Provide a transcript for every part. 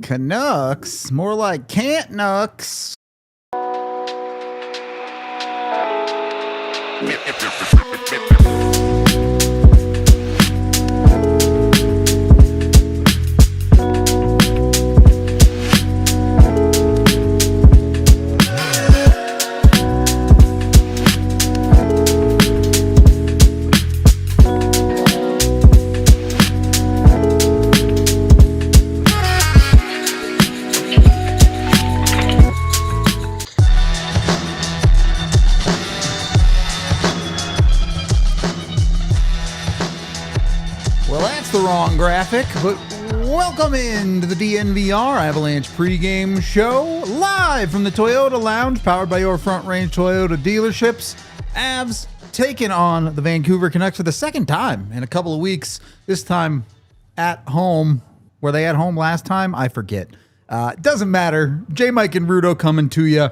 Canucks? More like can't Nucks. The wrong graphic, but welcome into the DNVR Avalanche pregame show, live from the Toyota Lounge, powered by your Front Range Toyota dealerships. Avs taking on the Vancouver Canucks for the second time in a couple of weeks, this time at home. Were they at home last time? I forget. Doesn't matter. J. Mike and Rudo coming to you.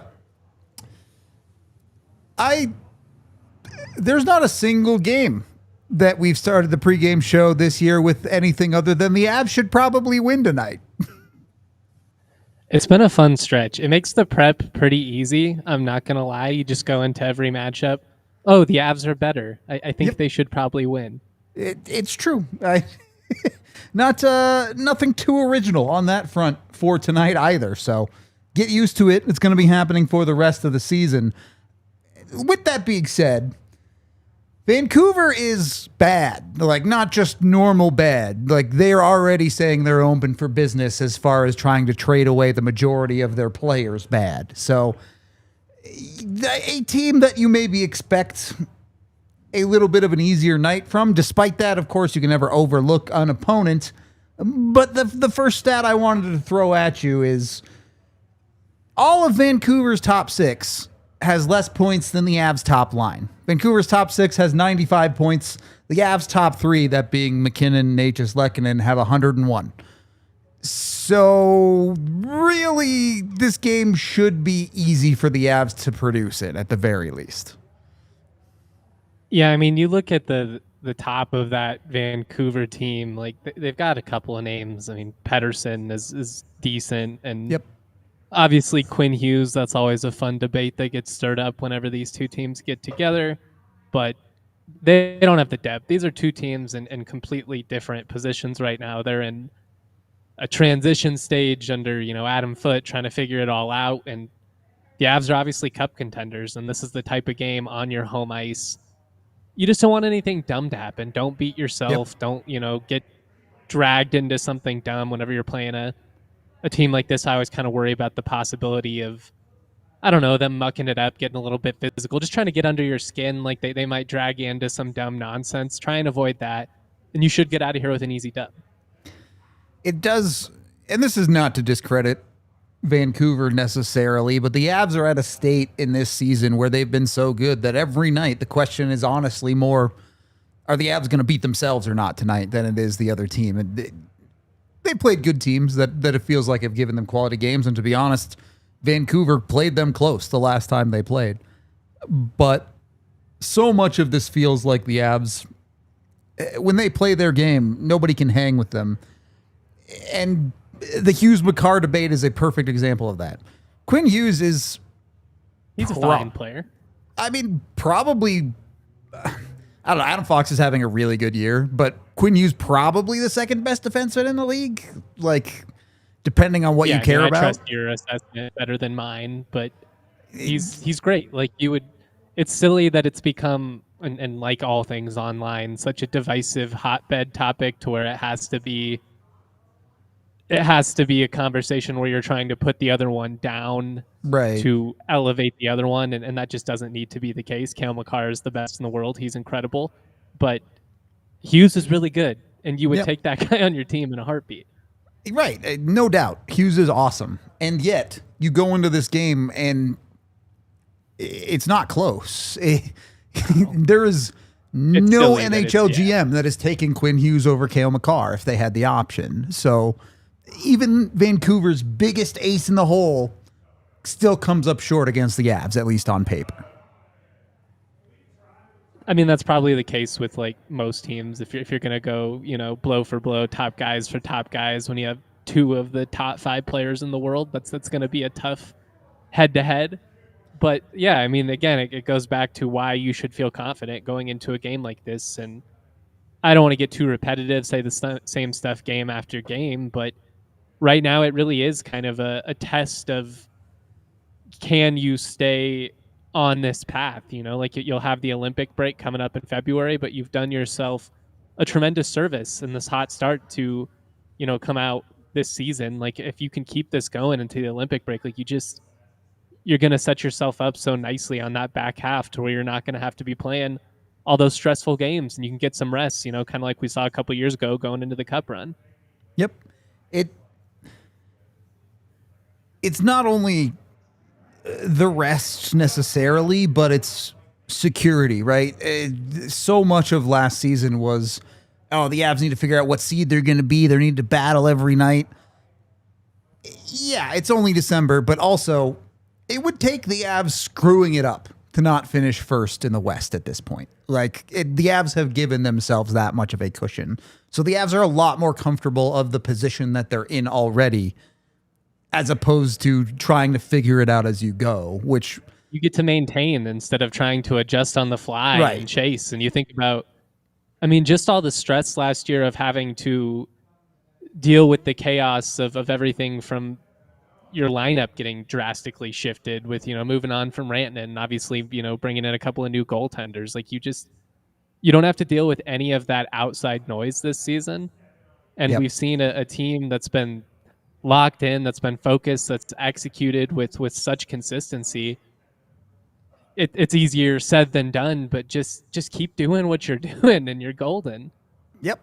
There's not a single game that we've started the pregame show this year with anything other than the Avs should probably win tonight. It's been a fun stretch. It makes the prep pretty easy. I'm not going to lie. You just go into every matchup. Oh, the Avs are better. I think they should probably win. It's true. Nothing too original on that front for tonight either. So get used to it. It's going to be happening for the rest of the season. With that being said, Vancouver is bad, like not just normal bad. Like they're already saying they're open for business as far as trying to trade away the majority of their players bad. So a team that you maybe expect a little bit of an easier night from. Despite that, of course, you can never overlook an opponent. But the first stat I wanted to throw at you is all of Vancouver's top six has less points than the Avs top line. Vancouver's top six has 95 points. The Avs top three, that being MacKinnon, Natchez, Lehkonen, have 101. So really, this game should be easy for the Avs to produce it at the very least. Yeah, I mean, you look at the top of that Vancouver team, like they've got a couple of names. I mean, Pettersson is decent, and yep. Obviously, Quinn Hughes, that's always a fun debate that gets stirred up whenever these two teams get together. But they don't have the depth. These are two teams in completely different positions right now. They're in a transition stage under, Adam Foote trying to figure it all out. And the Avs are obviously cup contenders, and this is the type of game on your home ice. You just don't want anything dumb to happen. Don't beat yourself. Yep. Don't, get dragged into something dumb whenever you're playing a team like this. I always kind of worry about the possibility of, them mucking it up, getting a little bit physical, just trying to get under your skin. Like they might drag you into some dumb nonsense. Try and avoid that. And you should get out of here with an easy dub. It does. And this is not to discredit Vancouver necessarily, but the Avs are at a state in this season where they've been so good that every night the question is honestly more, are the Avs going to beat themselves or not tonight than it is the other team? And they played good teams that it feels like have given them quality games. And to be honest, Vancouver played them close the last time they played. But so much of this feels like the Avs, when they play their game, nobody can hang with them. And the Hughes-Makar debate is a perfect example of that. Quinn Hughes is... He's a fine player. I mean, probably... I don't know. Adam Fox is having a really good year, but Quinn Hughes probably the second best defenseman in the league. Like, depending on what you care about. I trust your assessment better than mine, but he's great. Like it's silly that it's become, and like all things online, such a divisive hotbed topic to where it has to be a conversation where you're trying to put the other one down, right, to elevate the other one, and that just doesn't need to be the case. Cale Makar is the best in the world. He's incredible. But Hughes is really good, and you would take that guy on your team in a heartbeat. Right, no doubt. Hughes is awesome. And yet, you go into this game, and it's not close. There is no NHL GM that is taking Quinn Hughes over Cale Makar if they had the option. So even Vancouver's biggest ace in the hole still comes up short against the Avs, at least on paper. I mean, that's probably the case with like most teams. If you're going to go, blow for blow, top guys for top guys, when you have two of the top 5 players in the world. That's going to be a tough head-to-head. But yeah, I mean, again, it goes back to why you should feel confident going into a game like this. And I don't want to get too repetitive, say the same stuff game after game, but right now it really is kind of a test of, can you stay on this path? You know, like you'll have the Olympic break coming up in February, but you've done yourself a tremendous service in this hot start to, you know, come out this season. Like if you can keep this going into the Olympic break, like you're going to set yourself up so nicely on that back half to where you're not going to have to be playing all those stressful games, and you can get some rest, you know, kind of like we saw a couple years ago going into the Cup run. Yep. It's not only the rest necessarily, but it's security, right? So much of last season was, the Avs need to figure out what seed they're going to be. They need to battle every night. Yeah, it's only December, but also it would take the Avs screwing it up to not finish first in the West at this point. Like, the Avs have given themselves that much of a cushion. So the Avs are a lot more comfortable of the position that they're in already, as opposed to trying to figure it out as you go, which you get to maintain instead of trying to adjust on the fly right. And chase. And you think about, I mean, just all the stress last year of having to deal with the chaos of everything from your lineup getting drastically shifted with, you know, moving on from Rantanen and obviously, you know, bringing in a couple of new goaltenders. Like you don't have to deal with any of that outside noise this season. And We've seen a team that's been locked in, that's been focused, that's executed with such consistency. It's easier said than done, but just keep doing what you're doing and you're golden. Yep.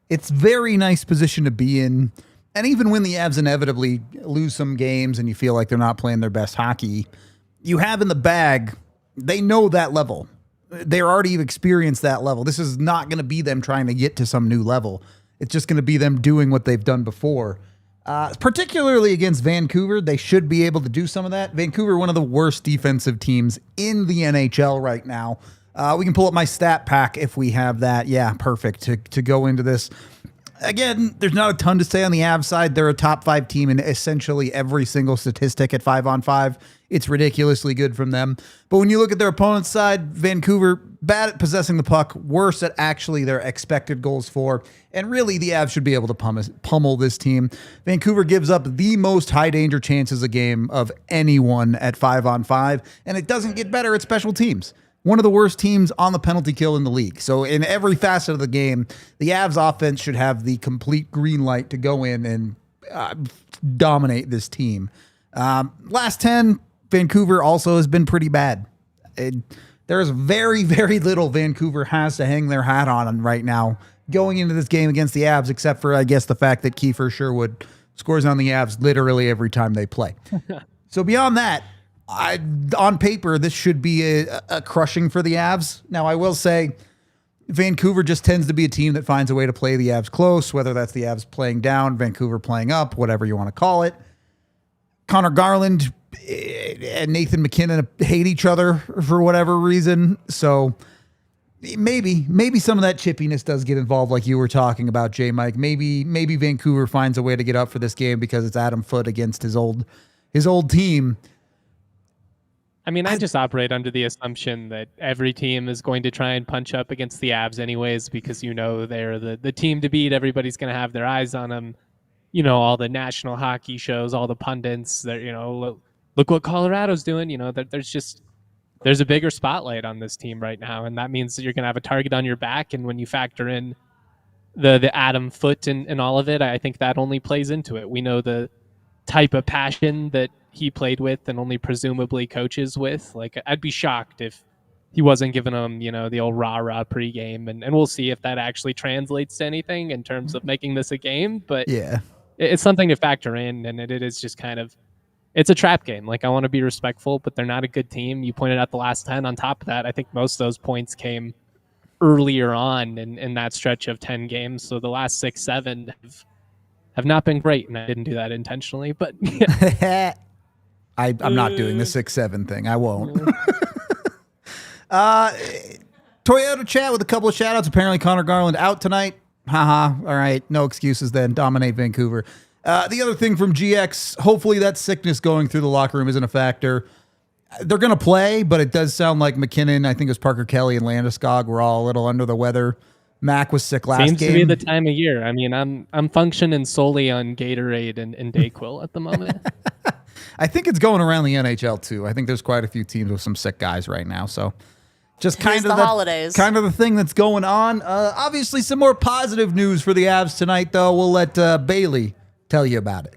It's very nice position to be in. And even when the Avs inevitably lose some games and you feel like they're not playing their best hockey, you have in the bag, they know that level. They're already experienced that level. This is not going to be them trying to get to some new level. It's just going to be them doing what they've done before. Particularly against Vancouver, they should be able to do some of that. Vancouver, one of the worst defensive teams in the NHL right now. We can pull up my stat pack if we have that. Yeah, perfect to go into this. Again, there's not a ton to say on the Avs side. They're a top 5 team in essentially every single statistic at 5-on-5. It's ridiculously good from them. But when you look at their opponent's side, Vancouver, bad at possessing the puck, worse at actually their expected goals for. And really, the Avs should be able to pummel this team. Vancouver gives up the most high danger chances a game of anyone at 5-on-5. And it doesn't get better at special teams. One of the worst teams on the penalty kill in the league. So in every facet of the game, the Avs offense should have the complete green light to go in and dominate this team. Last 10, Vancouver also has been pretty bad. There's very, very little Vancouver has to hang their hat on right now going into this game against the Avs, except for, I guess, the fact that Kiefer Sherwood scores on the Avs literally every time they play. So beyond that, on paper, this should be a crushing for the Avs. Now, I will say Vancouver just tends to be a team that finds a way to play the Avs close, whether that's the Avs playing down, Vancouver playing up, whatever you want to call it. Connor Garland and Nathan MacKinnon hate each other for whatever reason. So maybe some of that chippiness does get involved, like you were talking about, J. Mike. Maybe Vancouver finds a way to get up for this game because it's Adam Foote against his old team. I mean, I just operate under the assumption that every team is going to try and punch up against the Avs anyways, because, you know, they're the team to beat. Everybody's going to have their eyes on them. You know, all the national hockey shows, all the pundits, they're, you know, look what Colorado's doing. You know, there's a bigger spotlight on this team right now. And that means that you're going to have a target on your back. And when you factor in the Adam Foote and all of it, I think that only plays into it. We know the type of passion that he played with and only presumably coaches with. Like, I'd be shocked if he wasn't giving them, you know, the old rah-rah pregame. And we'll see if that actually translates to anything in terms of making this a game. But yeah, it's something to factor in. And it is just kind of, it's a trap game. Like, I want to be respectful, but they're not a good team. You pointed out the last 10. On top of that, I think most of those points came earlier on in that stretch of 10 games. So the last 6, 7 have not been great. And I didn't do that intentionally, but yeah. I'm not doing the 6-7 thing. I won't. Toyota chat with a couple of shout outs. Apparently Connor Garland out tonight. Haha. All right. No excuses then. Dominate Vancouver. The other thing from GX, hopefully that sickness going through the locker room isn't a factor. They're going to play, but it does sound like MacKinnon, I think it was Parker Kelly and Landeskog were all a little under the weather. Mac was sick last Seems game. to be the time of year. I mean, I'm functioning solely on Gatorade and Dayquil at the moment. I think it's going around the NHL too. I think there's quite a few teams with some sick guys right now. So just kind of the holidays. Kind of the thing that's going on. Obviously, some more positive news for the Avs tonight, though. We'll let Bailey tell you about it.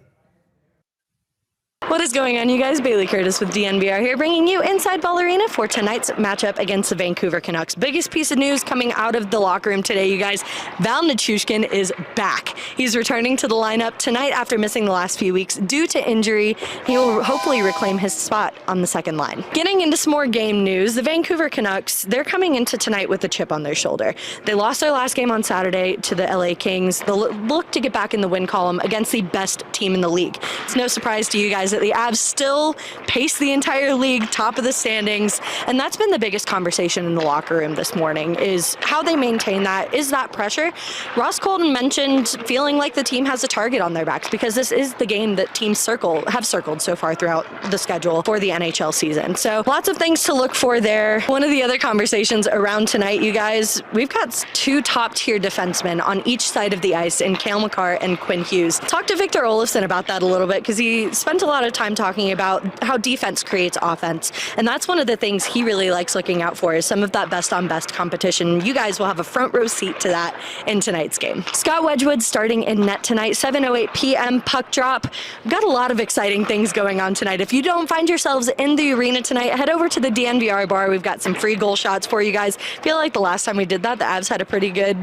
What is going on, you guys? Bailey Curtis with DNVR here, bringing you Inside Ball Arena for tonight's matchup against the Vancouver Canucks. Biggest piece of news coming out of the locker room today, you guys. Val Nichushkin is back. He's returning to the lineup tonight after missing the last few weeks due to injury. He will hopefully reclaim his spot on the second line. Getting into some more game news, the Vancouver Canucks, they're coming into tonight with a chip on their shoulder. They lost their last game on Saturday to the LA Kings. They'll look to get back in the win column against the best team in the league. It's no surprise to you guys that the Avs still pace the entire league, top of the standings, and that's been the biggest conversation in the locker room this morning, is how they maintain that. Is that pressure? Ross Colton mentioned feeling like the team has a target on their backs because this is the game that teams have circled so far throughout the schedule for the NHL season. So lots of things to look for there. One of the other conversations around tonight, you guys, we've got two top-tier defensemen on each side of the ice in Cale Makar and Quinn Hughes. Talked to Victor Olofsson about that a little bit because he spent a lot of time talking about how defense creates offense. And that's one of the things he really likes looking out for, is some of that best on best competition. You guys will have a front row seat to that in tonight's game. Scott Wedgwood starting in net tonight, 7:08 p.m. puck drop. We've got a lot of exciting things going on tonight. If you don't find yourselves in the arena tonight, head over to the DNVR bar. We've got some free goal shots for you guys. I feel like the last time we did that, the Avs had a pretty good,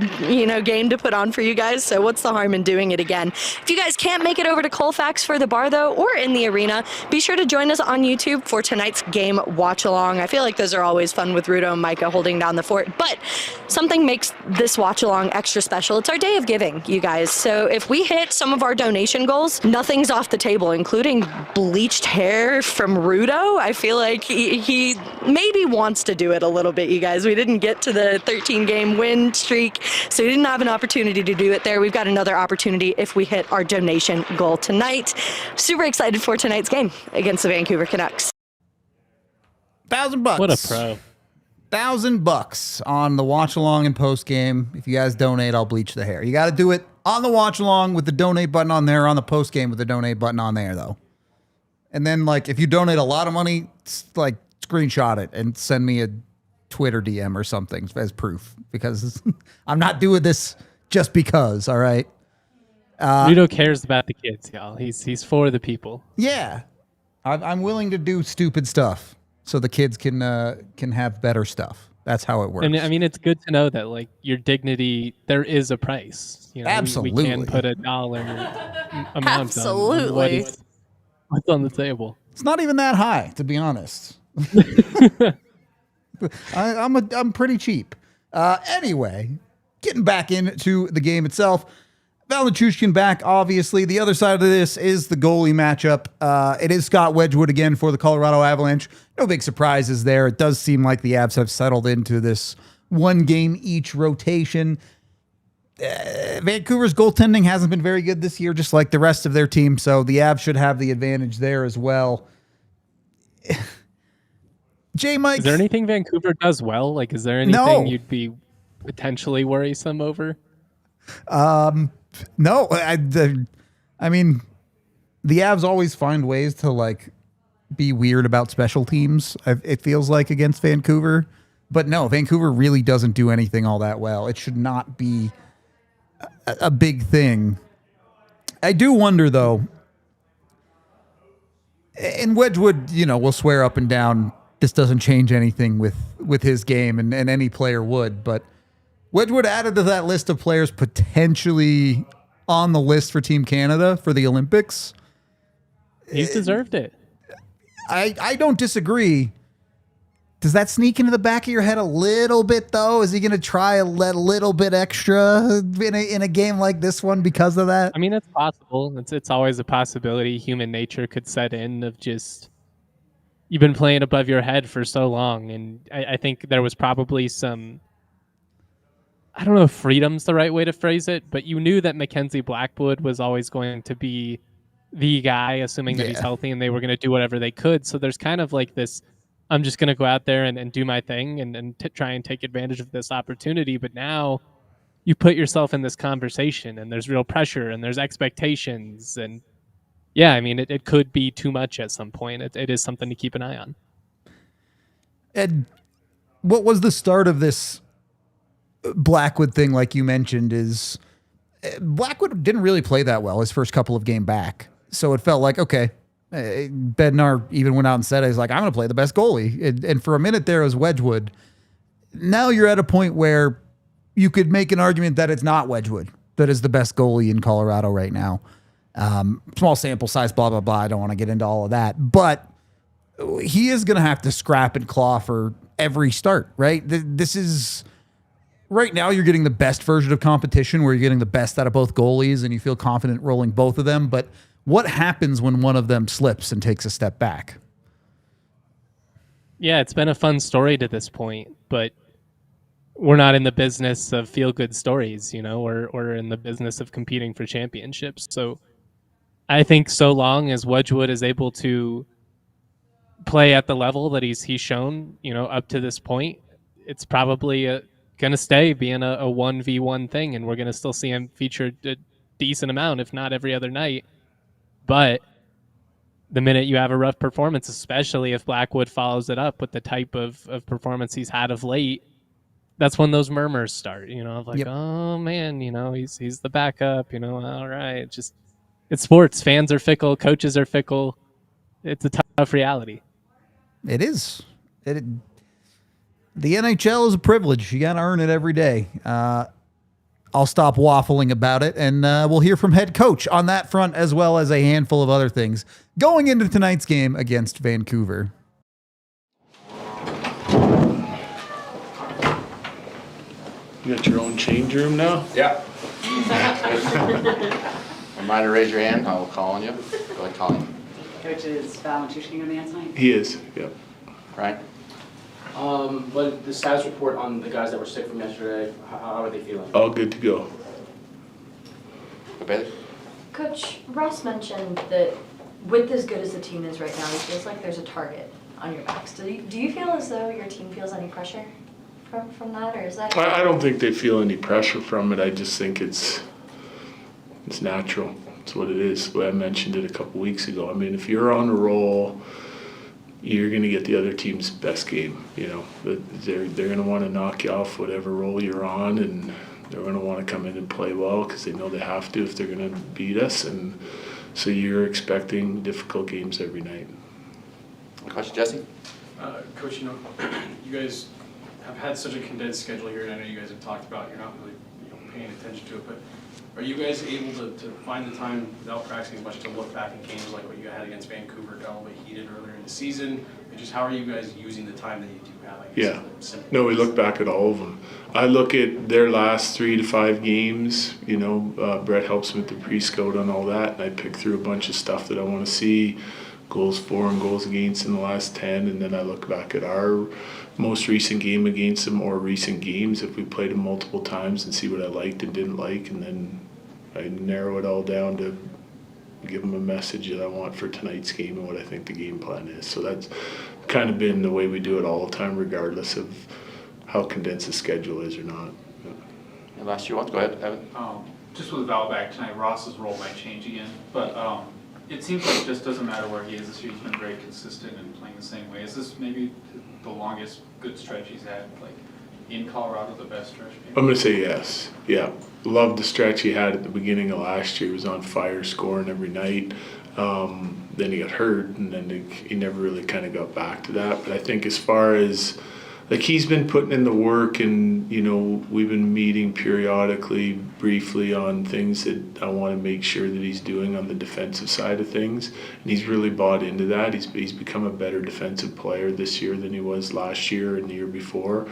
game to put on for you guys. So what's the harm in doing it again? If you guys can't make it over to Colfax for the bar though, or in the arena, be sure to join us on YouTube for tonight's game watch along. I feel like those are always fun with Rudo and Micah holding down the fort, but something makes this watch along extra special. It's our day of giving, you guys. So if we hit some of our donation goals, nothing's off the table, including bleached hair from Rudo. I feel like he maybe wants to do it a little bit, you guys. We didn't get to the 13-game win streak, so we didn't have an opportunity to do it there. We've got another opportunity if we hit our donation goal tonight. Super excited for tonight's game against the Vancouver Canucks. $1,000. What a pro. $1,000 on the watch along and post game. If you guys donate, I'll bleach the hair. You got to do it on the watch along with the donate button on there, on the post game with the donate button on there, though. And then, if you donate a lot of money, screenshot it and send me a Twitter DM or something as proof, because I'm not doing this just because. All right. Rudo cares about the kids, y'all. He's for the people. Yeah, I'm willing to do stupid stuff so the kids can have better stuff. That's how it works. And I mean, it's good to know that your dignity, there is a price. Absolutely, we can put a dollar amount Absolutely. on what's on the table. It's not even that high, to be honest. I'm pretty cheap. Anyway, getting back into the game itself. Val Nichushkin back, obviously. The other side of this is the goalie matchup. It is Scott Wedgwood again for the Colorado Avalanche. No big surprises there. It does seem like the Avs have settled into this one game each rotation. Vancouver's goaltending hasn't been very good this year, just like the rest of their team, so the Avs should have the advantage there as well. J-Mike. Is there anything Vancouver does well? Is there anything you'd be potentially worrisome over? No, I mean, the Avs always find ways to be weird about special teams. It feels like against Vancouver, but no, Vancouver really doesn't do anything all that well. It should not be a big thing. I do wonder though, and Wedgwood, will swear up and down this doesn't change anything with his game, and any player would, but Wedgwood added to that list of players potentially on the list for Team Canada for the Olympics. He's deserved it. I don't disagree. Does that sneak into the back of your head a little bit, though? Is he going to try a little bit extra in a game like this one because of that? I mean, it's possible. It's always a possibility. Human nature could set in of just, you've been playing above your head for so long. And I think there was probably some I don't know if freedom's the right way to phrase it, but you knew that Mackenzie Blackwood was always going to be the guy, assuming that he's healthy, and they were going to do whatever they could. So there's kind of like this, I'm just going to go out there and do my thing and try and take advantage of this opportunity. But now you put yourself in this conversation, and there's real pressure, and there's expectations. And yeah, I mean, it could be too much at some point. It is something to keep an eye on. And what was the start of this Blackwood thing, like you mentioned, is Blackwood didn't really play that well his first couple of game back. So it felt like, okay, Bednar even went out and said, he's like, I'm going to play the best goalie. And for a minute there it was Wedgwood. Now you're at a point where you could make an argument that it's not Wedgwood that is the best goalie in Colorado right now. Small sample size, blah, blah, blah. I don't want to get into all of that. But he is going to have to scrap and claw for every start, right? This is... Right now, you're getting the best version of competition where you're getting the best out of both goalies and you feel confident rolling both of them. But what happens when one of them slips and takes a step back? Yeah, it's been a fun story to this point, but we're not in the business of feel-good stories, you know, we're in the business of competing for championships. So I think so long as Wedgwood is able to play at the level that he's shown, you know, up to this point, it's probably going to stay being a 1v1 thing, and we're going to still see him featured a decent amount, if not every other night. But the minute you have a rough performance, especially if Blackwood follows it up with the type of performance he's had of late, that's when those murmurs start, you know, of like, oh man, you know, he's the backup, you know, all right. It's sports. Fans are fickle. Coaches are fickle. It's a tough reality. It is. The NHL is a privilege. You got to earn it every day. I'll stop waffling about it, and we'll hear from head coach on that front as well as a handful of other things going into tonight's game against Vancouver. You got your own change room now? Yeah. Remind to raise your hand. I will call on you. Go ahead, call you. Coach, is Valentushkin going to be on tonight? He is, yep. Right? But the status report on the guys that were sick from yesterday, how are they feeling? All good to go. Bailey? Coach, Ross mentioned that with as good as the team is right now, it feels like there's a target on your backs. Do you feel as though your team feels any pressure from that, or is that? I don't think they feel any pressure from it. I just think it's natural. It's what it is. I mentioned it a couple weeks ago. I mean, if you're on a roll, you're going to get the other team's best game. You know, they're going to want to knock you off whatever role you're on, and they're going to want to come in and play well because they know they have to if they're going to beat us. And so you're expecting difficult games every night. Question, Jesse? Coach, you know, you guys have had such a condensed schedule here, and I know you guys have talked about you're not really paying attention to it, but are you guys able to find the time without practicing much to look back at games like what you had against Vancouver, got a little bit heated earlier in the season? And just how are you guys using the time that you do have? I guess, No, we look back at all of them. I look at their last 3 to 5 games. You know, Brett helps me with the pre-scout on all that, and I pick through a bunch of stuff that I want to see, goals for and goals against in the last 10, and then I look back at our most recent game against them or recent games if we played them multiple times and see what I liked and didn't like, and then I narrow it all down to give them a message that I want for tonight's game and what I think the game plan is. So that's kind of been the way we do it all the time, regardless of how condensed the schedule is or not. And last year, go ahead, Evan. Just with Val back tonight, Ross's role might change again, but it seems like it just doesn't matter where he is this year. He's been very consistent and playing the same way. Is this maybe the longest good stretch he's had, like in Colorado, the best stretch? Maybe? I'm going to say yes. Yeah. Loved the stretch he had at the beginning of last year. He was on fire, scoring every night. Then he got hurt, and then he never really kind of got back to that. But I think as far as, like, he's been putting in the work, and, you know, we've been meeting periodically, briefly on things that I want to make sure that he's doing on the defensive side of things. And he's really bought into that. He's become a better defensive player this year than he was last year and the year before.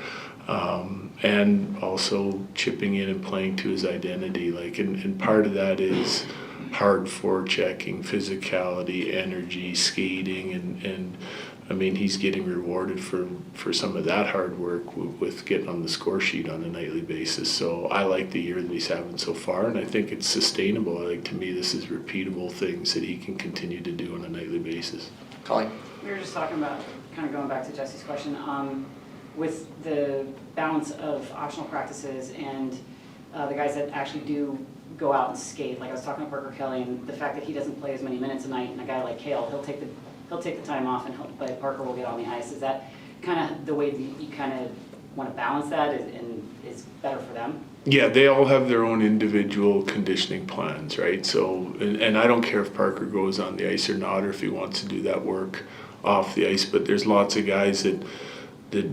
And also chipping in and playing to his identity. Like, and part of that is hard forechecking, physicality, energy, skating, and I mean, he's getting rewarded for some of that hard work with getting on the score sheet on a nightly basis. So I like the year that he's having so far, and I think it's sustainable. To me, this is repeatable things that he can continue to do on a nightly basis. Colleen? We were just talking about, kind of going back to Jesse's question, with the balance of optional practices and the guys that actually do go out and skate. Like I was talking to Parker Kelly, and the fact that he doesn't play as many minutes a night, and a guy like Cale, he'll take the time off, but Parker will get on the ice. Is that kind of the way that you kind of want to balance that, and is better for them? Yeah, they all have their own individual conditioning plans, right? So, and I don't care if Parker goes on the ice or not, or if he wants to do that work off the ice, but there's lots of guys that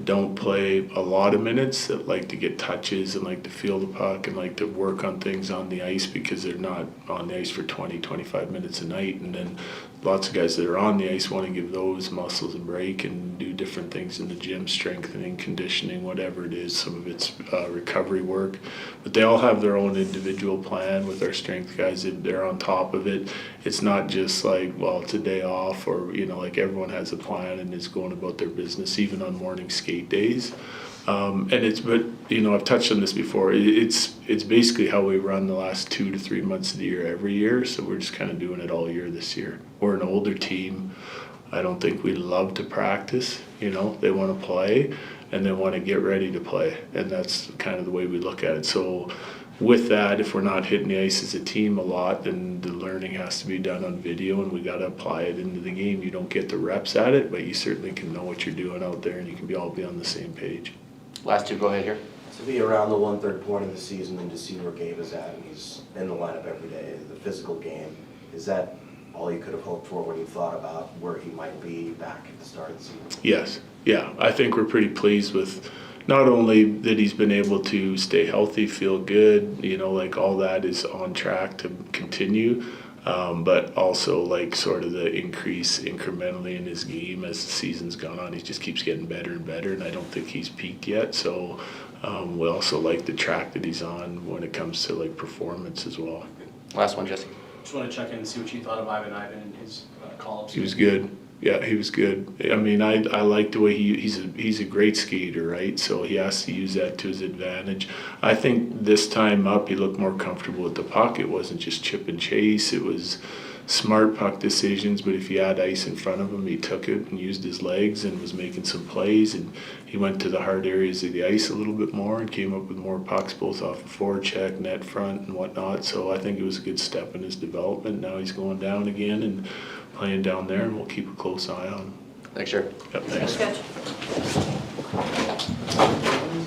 don't play a lot of minutes, that like to get touches and like to feel the puck and like to work on things on the ice because they're not on the ice for 20-25 minutes a night. And then lots of guys that are on the ice want to give those muscles a break and do different things in the gym, strengthening, conditioning, whatever it is. Some of it's recovery work, but they all have their own individual plan with our strength guys. They're on top of it. It's not just like, well, it's a day off, or, you know, like everyone has a plan and is going about their business, even on morning skate days. But you know, I've touched on this before. It's basically how we run the last 2 to 3 months of the year every year. So we're just kind of doing it all year this year. We're an older team. I don't think we love to practice. You know, they want to play and they want to get ready to play, and that's kind of the way we look at it. So with that, if we're not hitting the ice as a team a lot, then the learning has to be done on video, and we got to apply it into the game. You don't get the reps at it, but you certainly can know what you're doing out there, and you can all be on the same page. Last two, go ahead here. To be around the 1/3 point of the season and to see where Gabe is at, and he's in the lineup every day, the physical game, is that all you could have hoped for when you thought about where he might be back at the start of the season? Yes. Yeah. I think we're pretty pleased with not only that he's been able to stay healthy, feel good, you know, like all that is on track to continue, but also like sort of the increase incrementally in his game as the season's gone on. He just keeps getting better and better, and I don't think he's peaked yet. So we also like the track that he's on when it comes to like performance as well. Last one, Jesse. Just want to check in and see what you thought of Ivan and his call-ups. He was good. Yeah, he was good. I mean, I like the way he's a great skater, right? So he has to use that to his advantage. I think this time up, he looked more comfortable with the puck. It wasn't just chip and chase. It was smart puck decisions, but if you had ice in front of him, he took it and used his legs and was making some plays, and he went to the hard areas of the ice a little bit more and came up with more pucks, both off the forecheck, net front, and whatnot. So I think it was a good step in his development. Now he's going down again and playing down there, and we'll keep a close eye on him. Thanks, sir. Yep, thanks.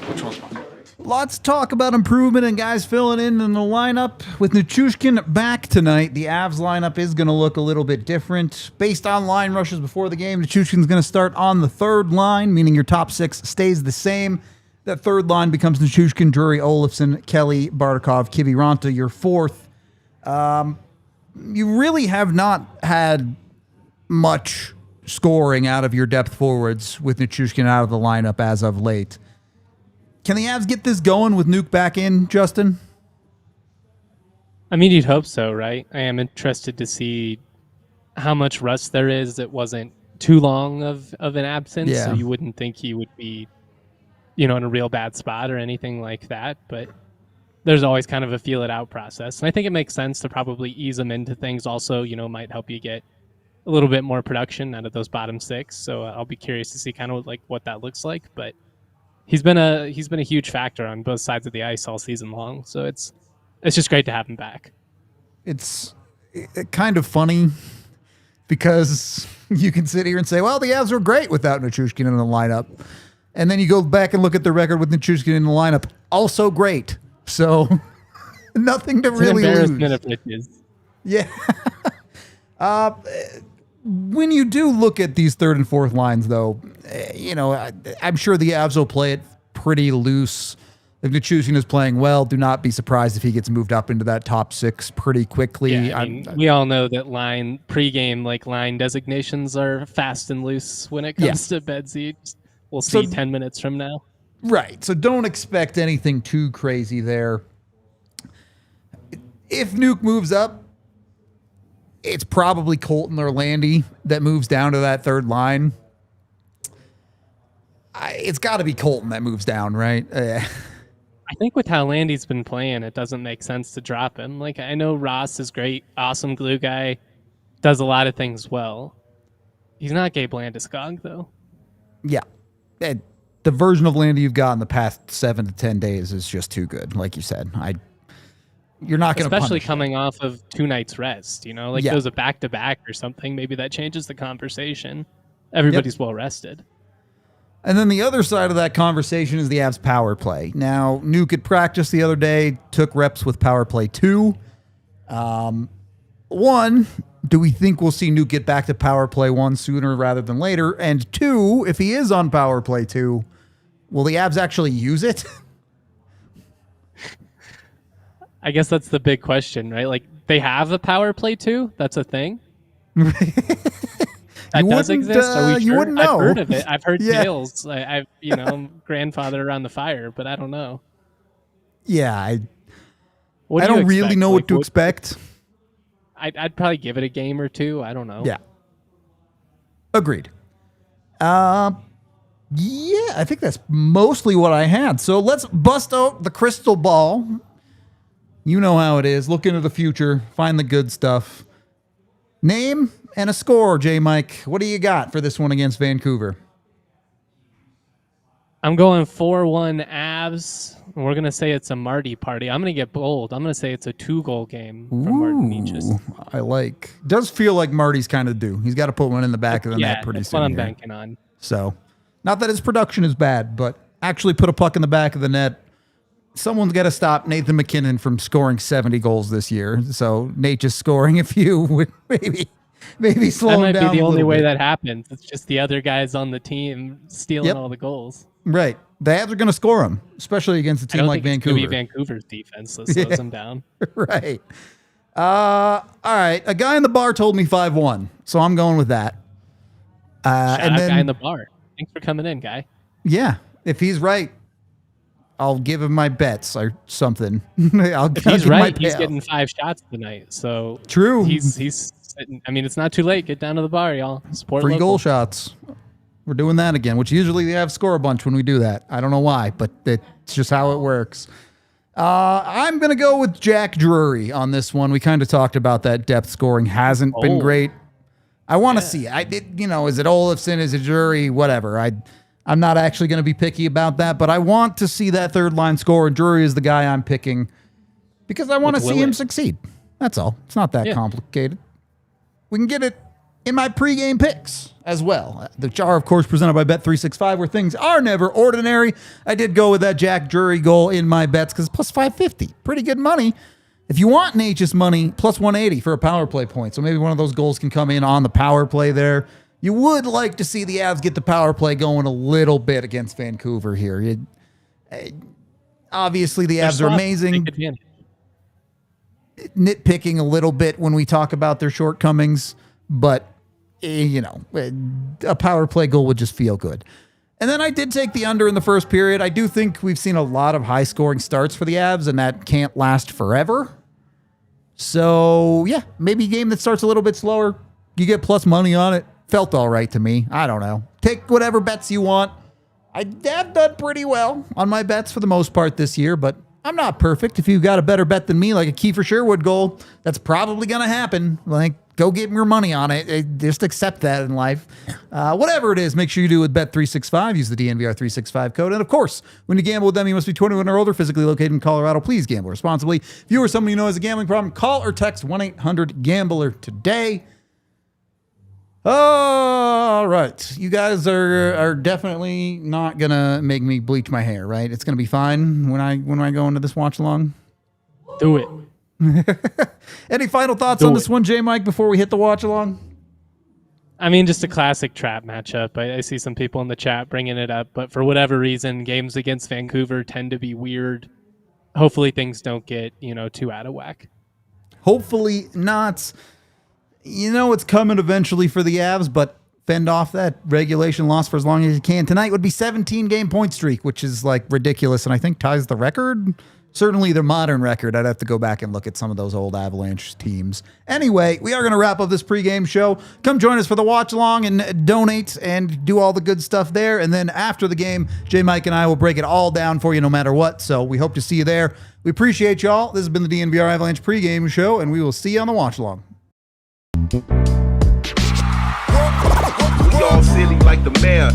Which one's mine? Lots of talk about improvement and guys filling in the lineup. With Nichushkin back tonight, the Avs lineup is going to look a little bit different. Based on line rushes before the game, Nichushkin's going to start on the third line, meaning your top six stays the same. That third line becomes Nichushkin, Drury, Olofsson, Kelly, Barkov, Kiviranta, your fourth. You really have not had much scoring out of your depth forwards with Nichushkin out of the lineup as of late. Can the Avs get this going with Nuke back in, Justin? I mean, you'd hope so, right? I am interested to see how much rust there is. It wasn't too long of an absence, so you wouldn't think he would be, you know, in a real bad spot or anything like that. But there's always kind of a feel it out process. And I think it makes sense to probably ease him into things also, you know, might help you get a little bit more production out of those bottom six. So I'll be curious to see kind of like what that looks like. But he's been a huge factor on both sides of the ice all season long. So it's just great to have him back. It's kind of funny because you can sit here and say, well, the Avs were great without Nichushkin in the lineup. And then you go back and look at the record with Nichushkin in the lineup. Also great. So nothing to really lose. Embarrassment of riches. Yeah. When you do look at these third and fourth lines, though, you know, I'm sure the Avs will play it pretty loose. If Nichushkin is playing well, do not be surprised if he gets moved up into that top six pretty quickly. Yeah, I mean, we all know that pregame line designations are fast and loose when it comes to bed seats. We'll see 10 minutes from now. Right. So don't expect anything too crazy there. If Nuke moves up, it's probably Colton or Landy that moves down to that third line. it's got to be Colton that moves down, right? I think with how Landy's been playing, it doesn't make sense to drop him. Like, I know Ross is great, awesome glue guy, does a lot of things well. He's not Gabe Landeskog, though. Yeah. The version of Landy you've got in the past 7 to 10 days is just too good, like you said. You're not going to Especially coming off of 2 nights rest, you know? Like, Yeah. it was a back-to-back or something. Maybe that changes the conversation. Everybody's well-rested. And then the other side of that conversation is the Avs power play. Now, Nuke had practiced the other day, took reps with power play 2. One, do we think we'll see Nuke get back to power play 1 sooner rather than later? And 2, if he is on power play 2, will the Avs actually use it? I guess that's the big question, right? Like, they have a power play too? That's a thing? That does exist? Are we sure? You wouldn't know. I've heard of it. I've heard Yeah. tales. I've grandfather around the fire, but I don't know. Yeah, I What do you don't really expect? know Like, what to expect. I'd probably give it a game or 2. I don't know. Yeah. Agreed. Yeah, I think that's mostly what I had. So let's bust out the crystal ball. You know how it is. Look into the future. Find the good stuff. Name and a score, J. Mike. What do you got for this one against Vancouver? I'm going 4-1 Avs. We're going to say it's a Marty party. I'm going to get bold. I'm going to say it's a 2-goal game from Martin Nietzsche. I like. Does feel like Marty's kind of due. He's got to put one in the back of the net pretty that's soon. what I'm here. banking on. So, not that his production is bad, but actually put a puck in the back of the net. Someone's got to stop Nathan MacKinnon from scoring 70 goals this year. So Nate just scoring a few would maybe slow him down. That might be the a only little way bit. that happens. It's just the other guys on the team stealing all the goals. Right. The Avs are going to score them, especially against a team like Vancouver. It's going to be Vancouver's defense that slows them down. Right. All right. A guy in the bar told me 5-1, so I'm going with that. Shout out guy in the bar. Thanks for coming in, guy. Yeah. If he's right, I'll give him my bets or something. If he's right, he's getting 5 shots tonight. So true. He's sitting, I mean, it's not too late. Get down to the bar, y'all. Support free local. goal shots. We're doing that again, which usually they have score a bunch when we do that. I don't know why, but it's just how it works. I'm going to go with Jack Drury on this one. We kind of talked about that depth scoring hasn't been great. I want to see. Is it Olofsson? Is it Drury? Whatever. I'm not actually going to be picky about that, but I want to see that third line score, and Drury is the guy I'm picking because I want to see him succeed. That's all. It's not that complicated. We can get it in my pregame picks as well. The jar, of course, presented by Bet365, where things are never ordinary. I did go with that Jack Drury goal in my bets because plus 550. Pretty good money. If you want Nature's money, plus 180 for a power play point. So maybe one of those goals can come in on the power play there. You would like to see the Avs get the power play going a little bit against Vancouver here. Obviously, the Avs are amazing. Nitpicking a little bit when we talk about their shortcomings, but, a power play goal would just feel good. And then I did take the under in the first period. I do think we've seen a lot of high-scoring starts for the Avs, and that can't last forever. So, yeah, maybe a game that starts a little bit slower. You get plus money on it. Felt all right to me. I don't know. Take whatever bets you want. I have done pretty well on my bets for the most part this year, but I'm not perfect. If you've got a better bet than me, like a Kiefer Sherwood goal, that's probably going to happen. Like, go get your money on it. Just accept that in life. Whatever it is, make sure you do with Bet365. Use the DNVR 365 code. And of course, when you gamble with them, you must be 21 or older, physically located in Colorado. Please gamble responsibly. If you or someone you know has a gambling problem, call or text 1-800-GAMBLER today. All right. You guys are definitely not going to make me bleach my hair, right? It's going to be fine when I go into this watch along. Do it. Any final thoughts on this one, J. Mike, before we hit the watch along? I mean, just a classic trap matchup. I see some people in the chat bringing it up, but for whatever reason, games against Vancouver tend to be weird. Hopefully things don't get, too out of whack. Hopefully not. It's coming eventually for the Avs, but fend off that regulation loss for as long as you can. Tonight would be 17-game point streak, which is like ridiculous, and I think ties the record certainly their modern record. I'd have to go back and look at some of those old Avalanche teams. Anyway, we are going to wrap up this pregame show. Come join us for the watch along and donate and do all the good stuff there. And then after the game, J. Mike and I will break it all down for you no matter what. So we hope to see you there. We appreciate y'all. This has been the DNVR Avalanche pregame show, and we will see you on the watch along. We all silly like the mayor.